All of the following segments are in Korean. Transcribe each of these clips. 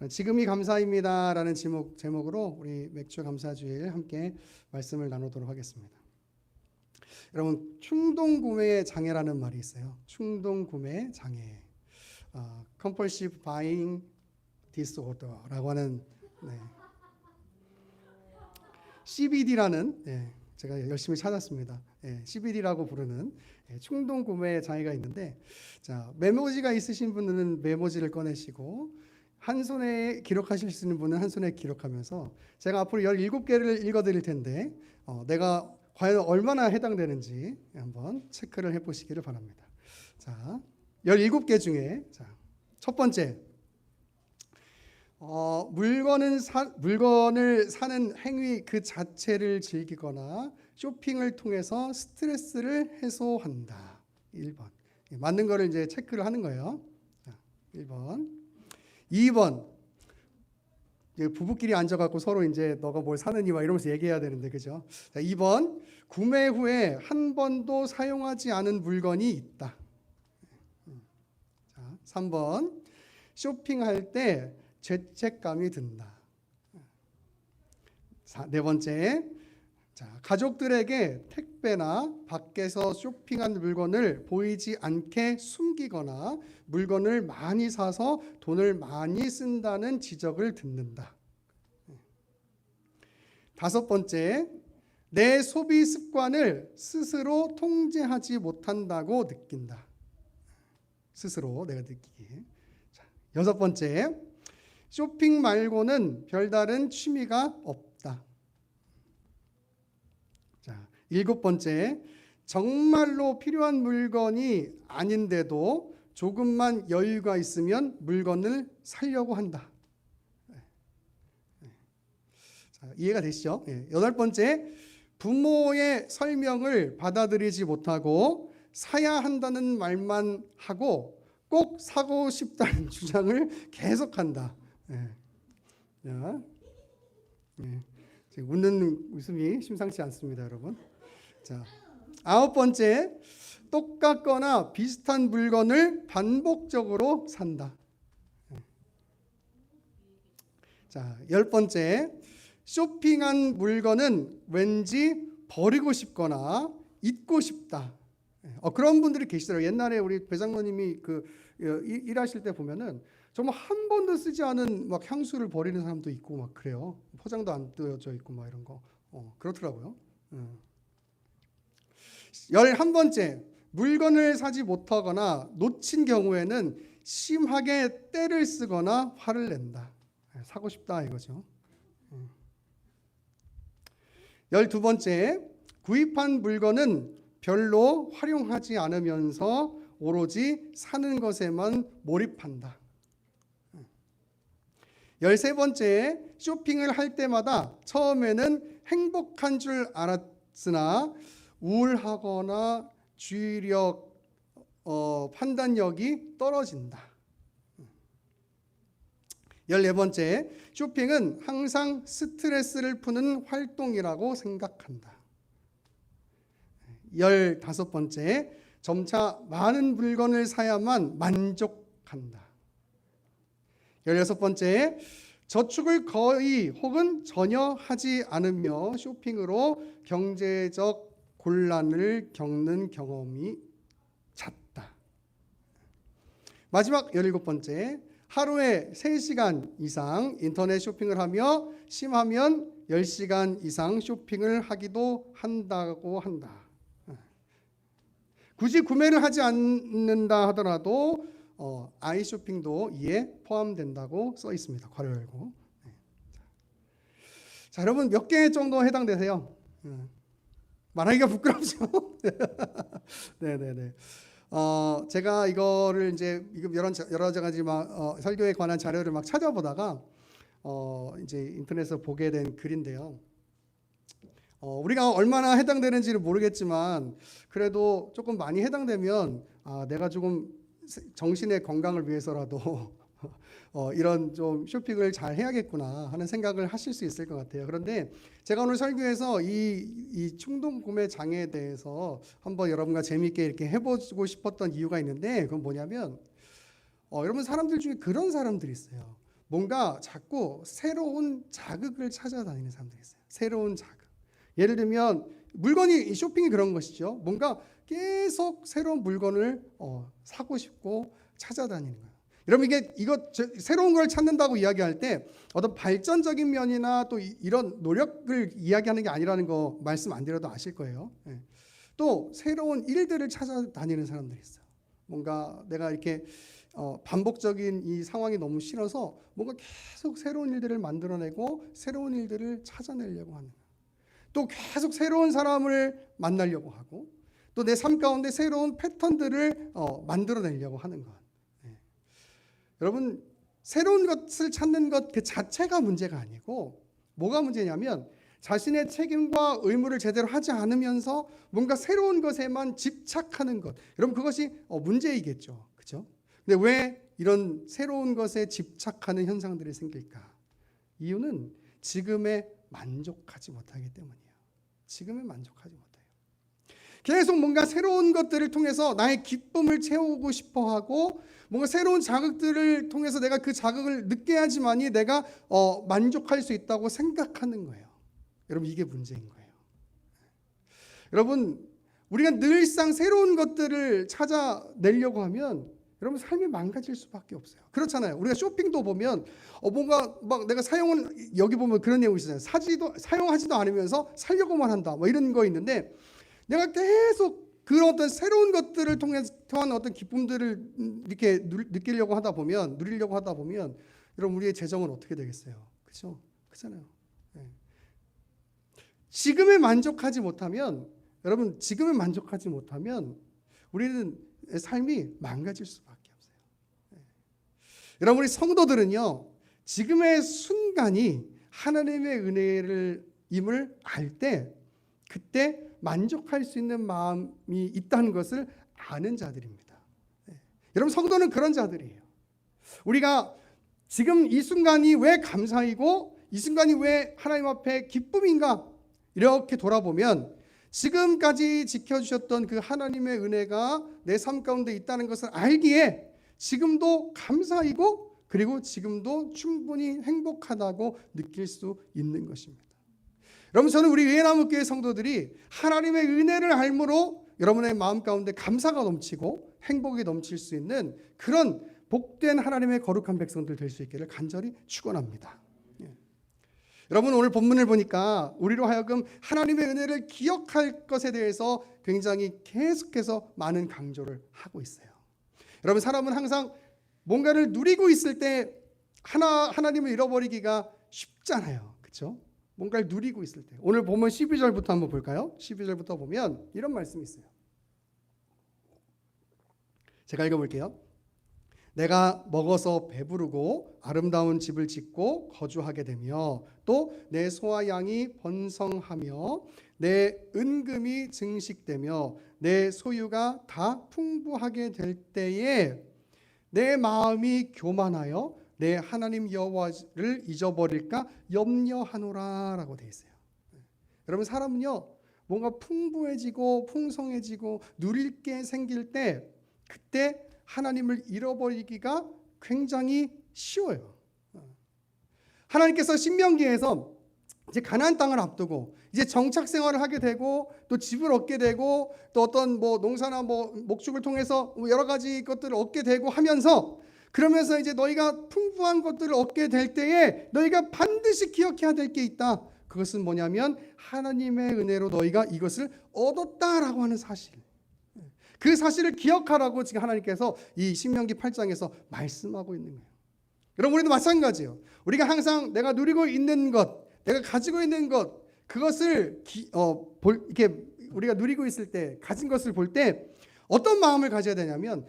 지금이 감사입니다라는 제목으로 우리 맥주 감사주일 함께 말씀을 나누도록 하겠습니다. 여러분, 충동 구매 장애라는 말이 있어요. 충동 구매 장애, compulsive buying disorder라고 하는 CBD라는 제가 열심히 찾았습니다. CBD라고 부르는 충동 구매 장애가 있는데, 자, 메모지가 있으신 분은 메모지를 꺼내시고 한 손에 기록하실 수 있는 분은 한 손에 기록하면서 제가 앞으로 17개를 읽어드릴 텐데 내가 과연 얼마나 해당되는지 한번 체크를 해보시기를 바랍니다. 자, 17개 중에 첫 번째, 물건을 사는 행위 그 자체를 즐기거나 쇼핑을 통해서 스트레스를 해소한다. 1번. 맞는 거를 이제 체크를 하는 거예요. 자, 1번. 2번. 부부끼리 앉아갖고 서로 이제 너가 뭘 사느니 막 이러면서 얘기해야 되는데, 그죠? 자, 2번. 구매 후에 한 번도 사용하지 않은 물건이 있다. 자, 3번. 쇼핑할 때 죄책감이 든다. 네 번째. 자, 가족들에게 택배나 밖에서 쇼핑한 물건을 보이지 않게 숨기거나 물건을 많이 사서 돈을 많이 쓴다는 지적을 듣는다. 다섯 번째, 내 소비 습관을 스스로 통제하지 못한다고 느낀다. 스스로 내가 느끼기에. 자, 여섯 번째, 쇼핑 말고는 별다른 취미가 없다. 자, 일곱 번째, 정말로 필요한 물건이 아닌데도 조금만 여유가 있으면 물건을 사려고 한다. 자, 이해가 되시죠? 여덟 번째, 부모의 설명을 받아들이지 못하고 사야 한다는 말만 하고 꼭 사고 싶다는 주장을 계속한다. 지금 웃는 웃음이 심상치 않습니다, 여러분. 자, 아홉 번째, 똑같거나 비슷한 물건을 반복적으로 산다. 자, 열 번째, 쇼핑한 물건은 왠지 버리고 싶거나 잊고 싶다. 그런 분들이 계시더라고요. 옛날에 우리 배장로님이 일하실 때 보면은 정말 한 번도 쓰지 않은 막 향수를 버리는 사람도 있고 막 그래요. 포장도 안 뜯어져 있고 막 이런 거. 그렇더라고요. 11번째, 물건을 사지 못하거나 놓친 경우에는 심하게 떼를 쓰거나 화를 낸다. 사고 싶다 이거죠. 12번째, 구입한 물건은 별로 활용하지 않으면서 오로지 사는 것에만 몰입한다. 13번째, 쇼핑을 할 때마다 처음에는 행복한 줄 알았으나 우울하거나 주의력, 판단력이 떨어진다. 14번째, 쇼핑은 항상 스트레스를 푸는 활동이라고 생각한다. 15번째, 점차 많은 물건을 사야만 만족한다. 16번째, 저축을 거의 혹은 전혀 하지 않으며 쇼핑으로 경제적 곤란을 겪는 경험이 잦다. 마지막 17번째, 하루에 3시간 이상 인터넷 쇼핑을 하며 심하면 10시간 이상 쇼핑을 하기도 한다고 한다. 굳이 구매를 하지 않는다 하더라도 아이쇼핑도 이에 포함된다고 써 있습니다. 괄호 열고. 자, 여러분 몇 개 정도 해당되세요? 말하기가 부끄럽죠. 네네네. 제가 이거를 이제 여러 가지 설교에 관한 자료를 막 찾아보다가 이제 인터넷에서 보게 된 글인데요. 우리가 얼마나 해당되는지를 모르겠지만 그래도 조금 많이 해당되면 내가 조금 정신의 건강을 위해서라도 이런 좀 쇼핑을 잘 해야겠구나 하는 생각을 하실 수 있을 것 같아요. 그런데 제가 오늘 설교에서 이 충동 구매 장애에 대해서 한번 여러분과 재미있게 이렇게 해보고 싶었던 이유가 있는데 그건 뭐냐면 여러분 사람들 중에 그런 사람들이 있어요. 뭔가 자꾸 새로운 자극을 찾아다니는 사람들이 있어요. 새로운 자극. 예를 들면 물건이 쇼핑이 그런 것이죠. 뭔가 계속 새로운 물건을 사고 싶고 찾아다니는 거예요. 여러분 새로운 걸 찾는다고 이야기할 때 어떤 발전적인 면이나 또 이런 노력을 이야기하는 게 아니라는 거 말씀 안 드려도 아실 거예요. 또 새로운 일들을 찾아다니는 사람들이 있어요. 뭔가 내가 이렇게 반복적인 이 상황이 너무 싫어서 뭔가 계속 새로운 일들을 만들어내고 새로운 일들을 찾아내려고 하는 거예요. 또 계속 새로운 사람을 만나려고 하고 또 내 삶 가운데 새로운 패턴들을 만들어내려고 하는 것. 여러분 새로운 것을 찾는 것 그 자체가 문제가 아니고 뭐가 문제냐면 자신의 책임과 의무를 제대로 하지 않으면서 뭔가 새로운 것에만 집착하는 것. 여러분 그것이 문제이겠죠. 그렇죠? 근데 왜 이런 새로운 것에 집착하는 현상들이 생길까? 이유는 지금에 만족하지 못하기 때문이에요. 지금에 만족하지 못해요. 계속 뭔가 새로운 것들을 통해서 나의 기쁨을 채우고 싶어하고 뭔가 새로운 자극들을 통해서 내가 그 자극을 느껴야지만이 내가 만족할 수 있다고 생각하는 거예요. 여러분 이게 문제인 거예요. 여러분 우리가 늘상 새로운 것들을 찾아내려고 하면 여러분 삶이 망가질 수밖에 없어요. 그렇잖아요. 우리가 쇼핑도 보면 뭔가 막 내가 사용은 여기 보면 그런 내용이 있잖아요. 사용하지도 않으면서 살려고만 한다. 뭐 이런 거 있는데 내가 계속 그런 어떤 새로운 것들을 통해서 어떤 기쁨들을 이렇게 느끼려고 하다 보면 누리려고 하다 보면 여러분 우리의 재정은 어떻게 되겠어요? 그렇죠? 그렇잖아요. 네. 지금에 만족하지 못하면 여러분 지금에 만족하지 못하면 우리는 삶이 망가질 수밖에 없어요. 네. 여러분 우리 성도들은요 지금의 순간이 하나님의 은혜를 임을 알 때 그때 만족할 수 있는 마음이 있다는 것을 아는 자들입니다. 네. 여러분 성도는 그런 자들이에요. 우리가 지금 이 순간이 왜 감사이고 이 순간이 왜 하나님 앞에 기쁨인가 이렇게 돌아보면 지금까지 지켜주셨던 그 하나님의 은혜가 내 삶 가운데 있다는 것을 알기에 지금도 감사이고 그리고 지금도 충분히 행복하다고 느낄 수 있는 것입니다. 여러분 저는 우리 의회나무교회 성도들이 하나님의 은혜를 알므로 여러분의 마음 가운데 감사가 넘치고 행복이 넘칠 수 있는 그런 복된 하나님의 거룩한 백성들 될 수 있기를 간절히 축원합니다. 여러분 오늘 본문을 보니까 우리로 하여금 하나님의 은혜를 기억할 것에 대해서 굉장히 계속해서 많은 강조를 하고 있어요. 여러분 사람은 항상 뭔가를 누리고 있을 때 하나님을 잃어버리기가 쉽잖아요. 그렇죠? 뭔가를 누리고 있을 때. 오늘 보면 12절부터 한번 볼까요? 12절부터 보면 이런 말씀이 있어요. 제가 읽어볼게요. 내가 먹어서 배부르고 아름다운 집을 짓고 거주하게 되며 또 내 소와 양이 번성하며 내 은금이 증식되며 내 소유가 다 풍부하게 될 때에 내 마음이 교만하여 내 하나님 여호와를 잊어버릴까 염려하노라 라고 되어 있어요. 여러분 사람은요 뭔가 풍부해지고 풍성해지고 누릴 게 생길 때 그때 하나님을 잃어버리기가 굉장히 쉬워요. 하나님께서 신명기에서 이제 가나안 땅을 앞두고 이제 정착 생활을 하게 되고 또 집을 얻게 되고 또 어떤 농사나 목축을 통해서 여러 가지 것들을 얻게 되고 하면서 그러면서 이제 너희가 풍부한 것들을 얻게 될 때에 너희가 반드시 기억해야 될 게 있다. 그것은 뭐냐면 하나님의 은혜로 너희가 이것을 얻었다라고 하는 사실. 그 사실을 기억하라고 지금 하나님께서 이 신명기 8장에서 말씀하고 있는 거예요. 여러분 우리도 마찬가지예요. 우리가 항상 내가 누리고 있는 것, 내가 가지고 있는 것, 그것을 이렇게 우리가 누리고 있을 때 가진 것을 볼 때 어떤 마음을 가져야 되냐면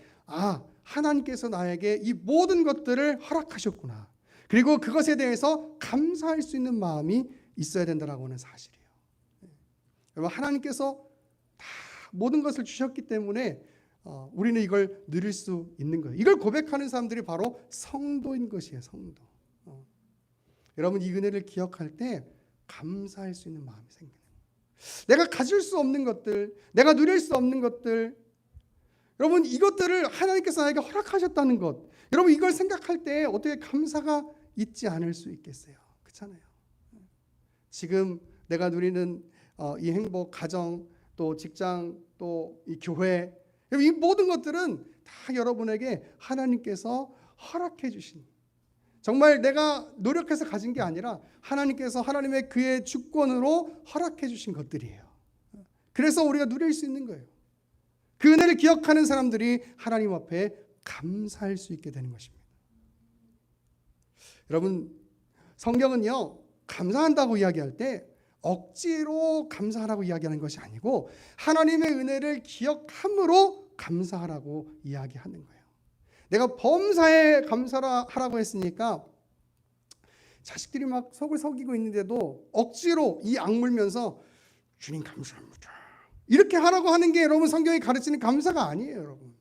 하나님께서 나에게 이 모든 것들을 허락하셨구나. 그리고 그것에 대해서 감사할 수 있는 마음이 있어야 된다라고 하는 사실이에요. 여러분 하나님께서 다 모든 것을 주셨기 때문에 우리는 이걸 누릴 수 있는 거예요. 이걸 고백하는 사람들이 바로 성도인 것이에요. 성도. 여러분 이 은혜를 기억할 때 감사할 수 있는 마음이 생기는 거예요. 내가 가질 수 없는 것들, 내가 누릴 수 없는 것들, 여러분 이것들을 하나님께서 나에게 허락하셨다는 것, 여러분 이걸 생각할 때 어떻게 감사가 잊지 않을 수 있겠어요? 그렇잖아요. 지금 내가 누리는 이 행복, 가정, 또 직장, 또 이 교회, 이 모든 것들은 다 여러분에게 하나님께서 허락해 주신, 정말 내가 노력해서 가진 게 아니라 하나님께서 하나님의 그의 주권으로 허락해 주신 것들이에요. 그래서 우리가 누릴 수 있는 거예요. 그 은혜를 기억하는 사람들이 하나님 앞에 감사할 수 있게 되는 것입니다. 여러분, 성경은요, 감사한다고 이야기할 때 억지로 감사하라고 이야기하는 것이 아니고 하나님의 은혜를 기억함으로 감사하라고 이야기하는 거예요. 내가 범사에 감사하라고 했으니까 자식들이 막 속을 썩이고 있는데도 억지로 이 악물면서 주님 감사합니다, 이렇게 하라고 하는 게 여러분 성경이 가르치는 감사가 아니에요. 여러분,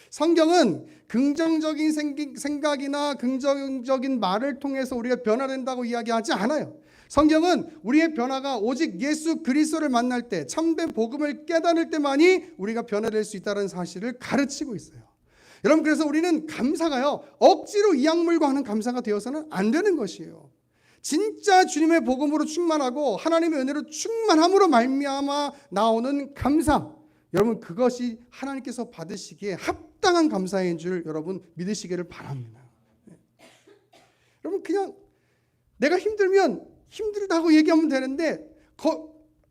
성경은 긍정적인 생각이나 긍정적인 말을 통해서 우리가 변화된다고 이야기하지 않아요. 성경은 우리의 변화가 오직 예수 그리스도를 만날 때, 참된 복음을 깨달을 때만이 우리가 변화될 수 있다는 사실을 가르치고 있어요. 여러분, 그래서 우리는 감사가요, 억지로 이악물고 하는 감사가 되어서는 안 되는 것이에요. 진짜 주님의 복음으로 충만하고 하나님의 은혜로 충만함으로 말미암아 나오는 감사, 여러분, 그것이 하나님께서 받으시기에 합당한 감사인 줄 여러분 믿으시기를 바랍니다. 여러분, 그냥 내가 힘들면 힘들다고 얘기하면 되는데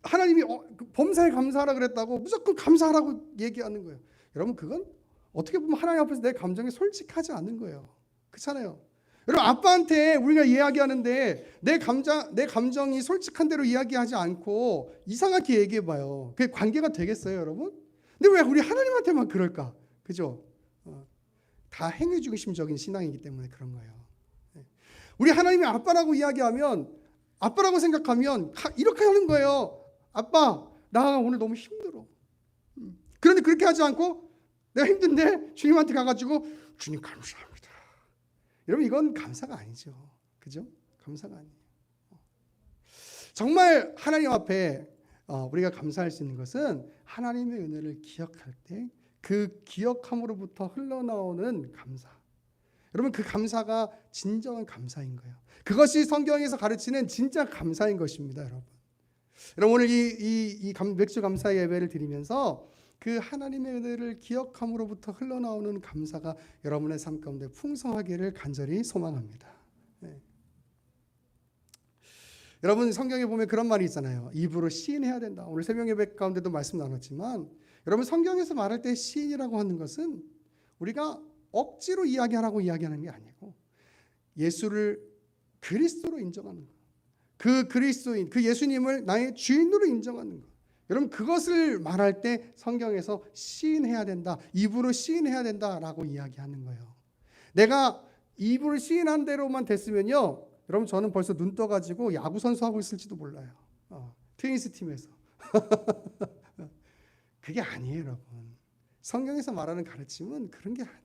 하나님이 범사에 감사하라 그랬다고 무조건 감사하라고 얘기하는 거예요. 여러분, 그건 어떻게 보면 하나님 앞에서 내 감정에 솔직하지 않은 거예요. 그렇잖아요. 여러분, 아빠한테 우리가 이야기하는데 내 감정이 솔직한 대로 이야기하지 않고 이상하게 얘기해봐요. 그게 관계가 되겠어요, 여러분? 근데 왜 우리 하나님한테만 그럴까? 그죠? 다 행위중심적인 신앙이기 때문에 그런 거예요. 우리 하나님이 아빠라고 이야기하면, 아빠라고 생각하면 이렇게 하는 거예요. 아빠, 나 오늘 너무 힘들어. 그런데 그렇게 하지 않고 내가 힘든데 주님한테 가가지고 주님 감사합니다. 여러분, 이건 감사가 아니죠. 그죠? 감사가 아니에요. 정말 하나님 앞에 우리가 감사할 수 있는 것은 하나님의 은혜를 기억할 때 그 기억함으로부터 흘러나오는 감사. 여러분, 그 감사가 진정한 감사인 거예요. 그것이 성경에서 가르치는 진짜 감사인 것입니다, 여러분. 여러분, 오늘 이 맥주 감사 예배를 드리면서 그 하나님의 은혜를 기억함으로부터 흘러나오는 감사가 여러분의 삶 가운데 풍성하기를 간절히 소망합니다. 네. 여러분, 성경에 보면 그런 말이 있잖아요. 입으로 시인해야 된다. 오늘 새벽 예배 가운데도 말씀 나눴지만, 여러분, 성경에서 말할 때 시인이라고 하는 것은 우리가 억지로 이야기하라고 이야기하는 게 아니고 예수를 그리스도로 인정하는 것, 그 그리스도인, 그 예수님을 나의 주인으로 인정하는 것, 여러분, 그것을 말할 때 성경에서 시인해야 된다, 입으로 시인해야 된다라고 이야기하는 거예요. 내가 입으로 시인한 대로만 됐으면요, 여러분, 저는 벌써 눈 떠가지고 야구 선수 하고 있을지도 몰라요. 트윈스 팀에서. 그게 아니에요, 여러분. 성경에서 말하는 가르침은 그런 게 아니에요.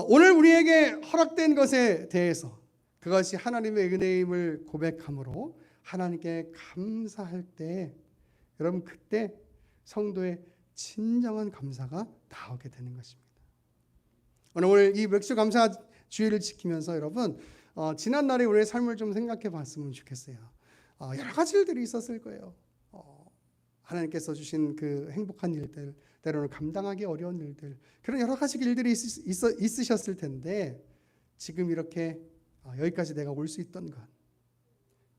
오늘 우리에게 허락된 것에 대해서, 그것이 하나님의 은혜임을 고백함으로 하나님께 감사할 때, 여러분, 그때 성도의 진정한 감사가 나오게 되는 것입니다. 오늘 이 맥주 감사 주의를 지키면서 여러분, 지난 날에 우리의 삶을 좀 생각해 봤으면 좋겠어요. 여러 가지 일들이 있었을 거예요. 하나님께서 주신 그 행복한 일들, 때로는 감당하기 어려운 일들, 그런 여러 가지 일들이 있으셨을 텐데, 지금 이렇게 여기까지 내가 올 수 있던 것,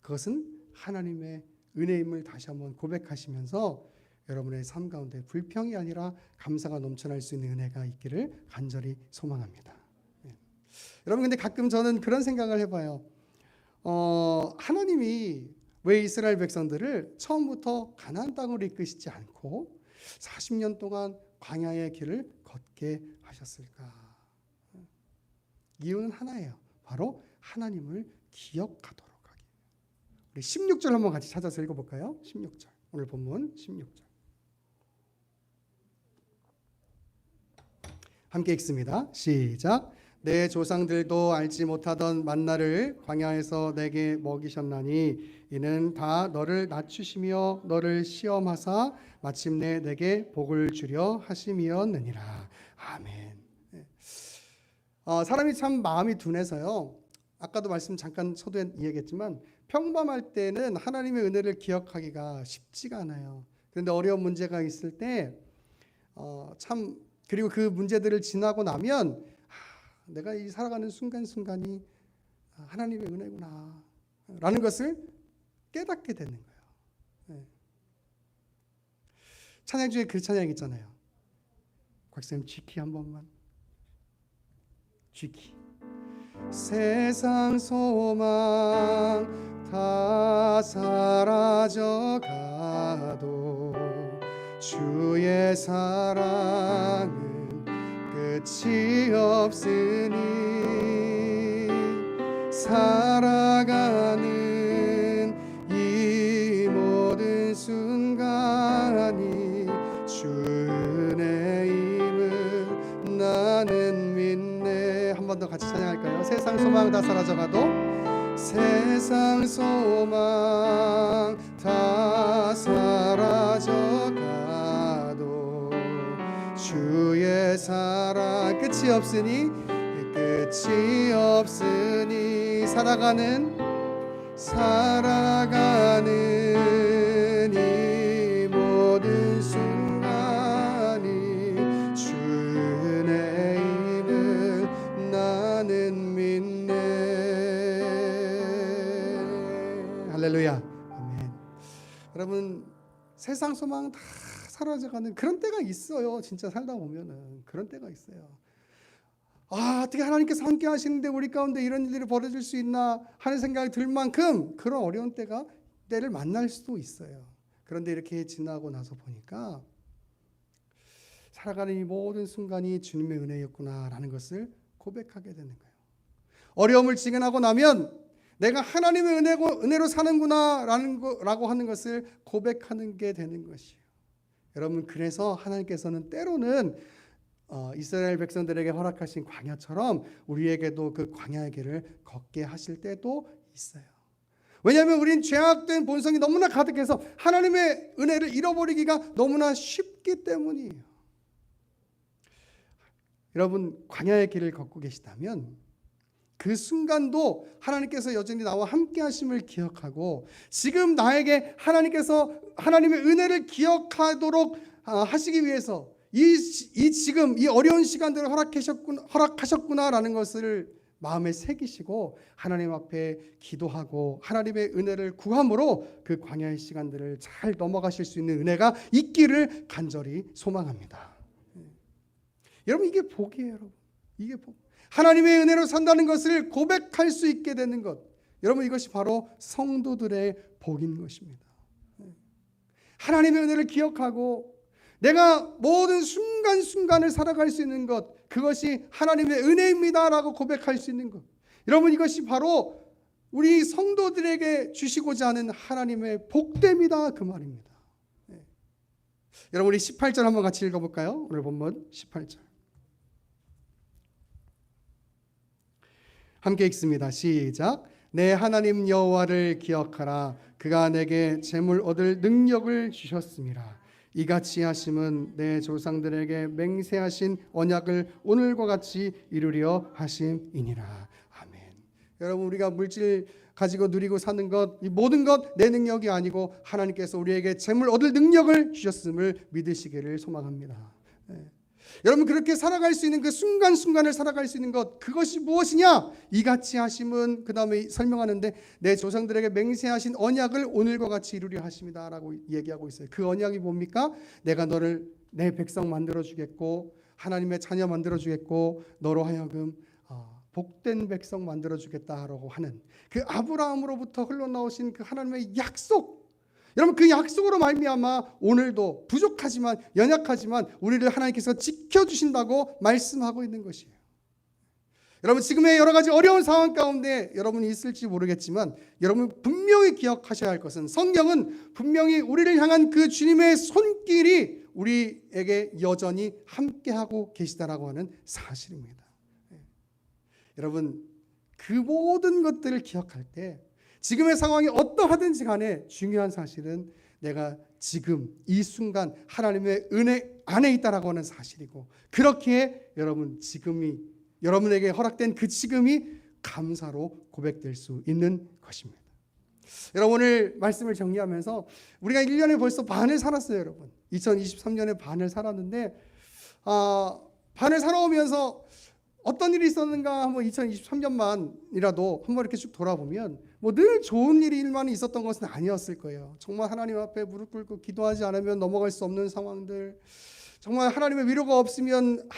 그것은 하나님의 은혜임을 다시 한번 고백하시면서 여러분의 삶 가운데 불평이 아니라 감사가 넘쳐날 수 있는 은혜가 있기를 간절히 소망합니다. 여러분, 근데 가끔 저는 그런 생각을 해봐요. 하나님이 왜 이스라엘 백성들을 처음부터 가나안 땅으로 이끄시지 않고 40년 동안 광야의 길을 걷게 하셨을까? 이유는 하나예요. 바로 하나님을 기억하도록 하기. 우리 16절 한번 같이 찾아서 읽어볼까요? 16절. 오늘 본문 16절. 함께 읽습니다. 시작. 내 조상들도 알지 못하던 만나를 광야에서 내게 먹이셨나니 이는 다 너를 낮추시며 너를 시험하사 마침내 내게 복을 주려 하심이었느니라. 아멘. 사람이 참 마음이 둔해서요. 아까도 말씀 잠깐 서두에 이야기했지만 평범할 때는 하나님의 은혜를 기억하기가 쉽지가 않아요. 그런데 어려운 문제가 있을 때 참 그리고 그 문제들을 지나고 나면 내가 이 살아가는 순간순간이 하나님의 은혜구나 라는 것을 깨닫게 되는 거예요. 네. 찬양 중에 그 찬양 있잖아요. 곽쌤 쥐키 한 번만. 쥐키. 세상 소망 다 사라져가도 주의 사랑은 끝이 없으니 살아가는 이 모든 순간이 주 은혜임을 나는 믿네. 한 번 더 같이 찬양할까요? 세상 소망 다 사라져가도 세상 소망 다 사라져가도 주의 사랑 끝이 없으니 살아가는 이 모든 순간이 주 은혜임을 나는 믿네. 할렐루야. 아멘. 여러분, 세상 소망 다 사라져가는 그런 때가 있어요. 진짜 살다 보면은 그런 때가 있어요. 어떻게 하나님께서 함께 하시는데 우리 가운데 이런 일들이 벌어질 수 있나 하는 생각이 들 만큼 그런 어려운 때를 만날 수도 있어요. 그런데 이렇게 지나고 나서 보니까 살아가는 이 모든 순간이 주님의 은혜였구나라는 것을 고백하게 되는 거예요. 어려움을 직면하고 나면 내가 하나님의 은혜로 사는구나라고 하는 것을 고백하는 게 되는 것이에요. 여러분, 그래서 하나님께서는 때로는 이스라엘 백성들에게 허락하신 광야처럼 우리에게도 그 광야의 길을 걷게 하실 때도 있어요. 왜냐하면 우린 죄악된 본성이 너무나 가득해서 하나님의 은혜를 잃어버리기가 너무나 쉽기 때문이에요. 여러분, 광야의 길을 걷고 계시다면 그 순간도 하나님께서 여전히 나와 함께 하심을 기억하고 지금 나에게 하나님께서 하나님의 은혜를 기억하도록 하시기 위해서 지금 이 어려운 시간들을 허락하셨구나라는 것을 마음에 새기시고 하나님 앞에 기도하고 하나님의 은혜를 구함으로 그 광야의 시간들을 잘 넘어가실 수 있는 은혜가 있기를 간절히 소망합니다. 여러분, 이게 복이에요. 여러분, 이게 복. 하나님의 은혜로 산다는 것을 고백할 수 있게 되는 것, 여러분, 이것이 바로 성도들의 복인 것입니다. 하나님의 은혜를 기억하고 내가 모든 순간순간을 살아갈 수 있는 것, 그것이 하나님의 은혜입니다라고 고백할 수 있는 것, 여러분, 이것이 바로 우리 성도들에게 주시고자 하는 하나님의 복됨이다, 그 말입니다. 여러분, 우리 18절 한번 같이 읽어볼까요? 오늘 본문 18절 함께 읽습니다. 시작. 내 하나님 여호와를 기억하라. 그가 내게 재물 얻을 능력을 주셨습니다. 이같이 하심은 내 조상들에게 맹세하신 언약을 오늘과 같이 이루려 하심이니라. 아멘. 여러분, 우리가 물질 가지고 누리고 사는 것, 이 모든 것 내 능력이 아니고 하나님께서 우리에게 재물 얻을 능력을 주셨음을 믿으시기를 소망합니다. 여러분, 그렇게 살아갈 수 있는 그 순간순간을 살아갈 수 있는 것, 그것이 무엇이냐? 이같이 하심은, 그 다음에 설명하는데 내 조상들에게 맹세하신 언약을 오늘과 같이 이루려 하십니다 라고 얘기하고 있어요. 그 언약이 뭡니까? 내가 너를 내 백성 만들어주겠고 하나님의 자녀 만들어주겠고 너로 하여금 복된 백성 만들어주겠다라고 하는 그 아브라함으로부터 흘러나오신 그 하나님의 약속, 여러분, 그 약속으로 말미암아 오늘도 부족하지만 연약하지만 우리를 하나님께서 지켜주신다고 말씀하고 있는 것이에요. 여러분, 지금의 여러 가지 어려운 상황 가운데 여러분이 있을지 모르겠지만 여러분 분명히 기억하셔야 할 것은, 성경은 분명히 우리를 향한 그 주님의 손길이 우리에게 여전히 함께하고 계시다라고 하는 사실입니다. 여러분, 그 모든 것들을 기억할 때 지금의 상황이 어떠하든지 간에 중요한 사실은 내가 지금 이 순간 하나님의 은혜 안에 있다라고 하는 사실이고, 그렇기에 여러분 지금이 여러분에게 허락된 그 지금이 감사로 고백될 수 있는 것입니다. 여러분, 오늘 말씀을 정리하면서 우리가 1년에 벌써 반을 살았어요. 여러분, 2023년에 반을 살았는데 반을 살아오면서 어떤 일이 있었는가 한번 2023년만이라도 한번 이렇게 쭉 돌아보면 뭐 늘 좋은 일만 있었던 것은 아니었을 거예요. 정말 하나님 앞에 무릎 꿇고 기도하지 않으면 넘어갈 수 없는 상황들, 정말 하나님의 위로가 없으면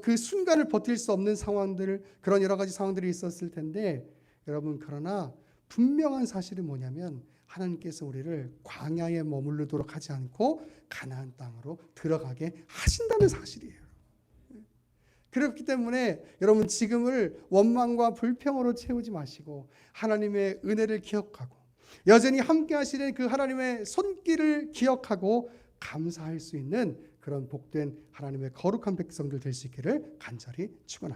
그 순간을 버틸 수 없는 상황들, 그런 여러 가지 상황들이 있었을 텐데, 여러분, 그러나 분명한 사실은 뭐냐면 하나님께서 우리를 광야에 머무르도록 하지 않고 가나안 땅으로 들어가게 하신다는 사실이에요. 그렇기 때문에 여러분, 지금을 원망과 불평으로 채우지 마시고 하나님의 은혜를 기억하고 여전히 함께 하시는 그 하나님의 손길을 기억하고 감사할 수 있는 그런 복된 하나님의 거룩한 백성들 될 수 있기를 간절히 축원합니다.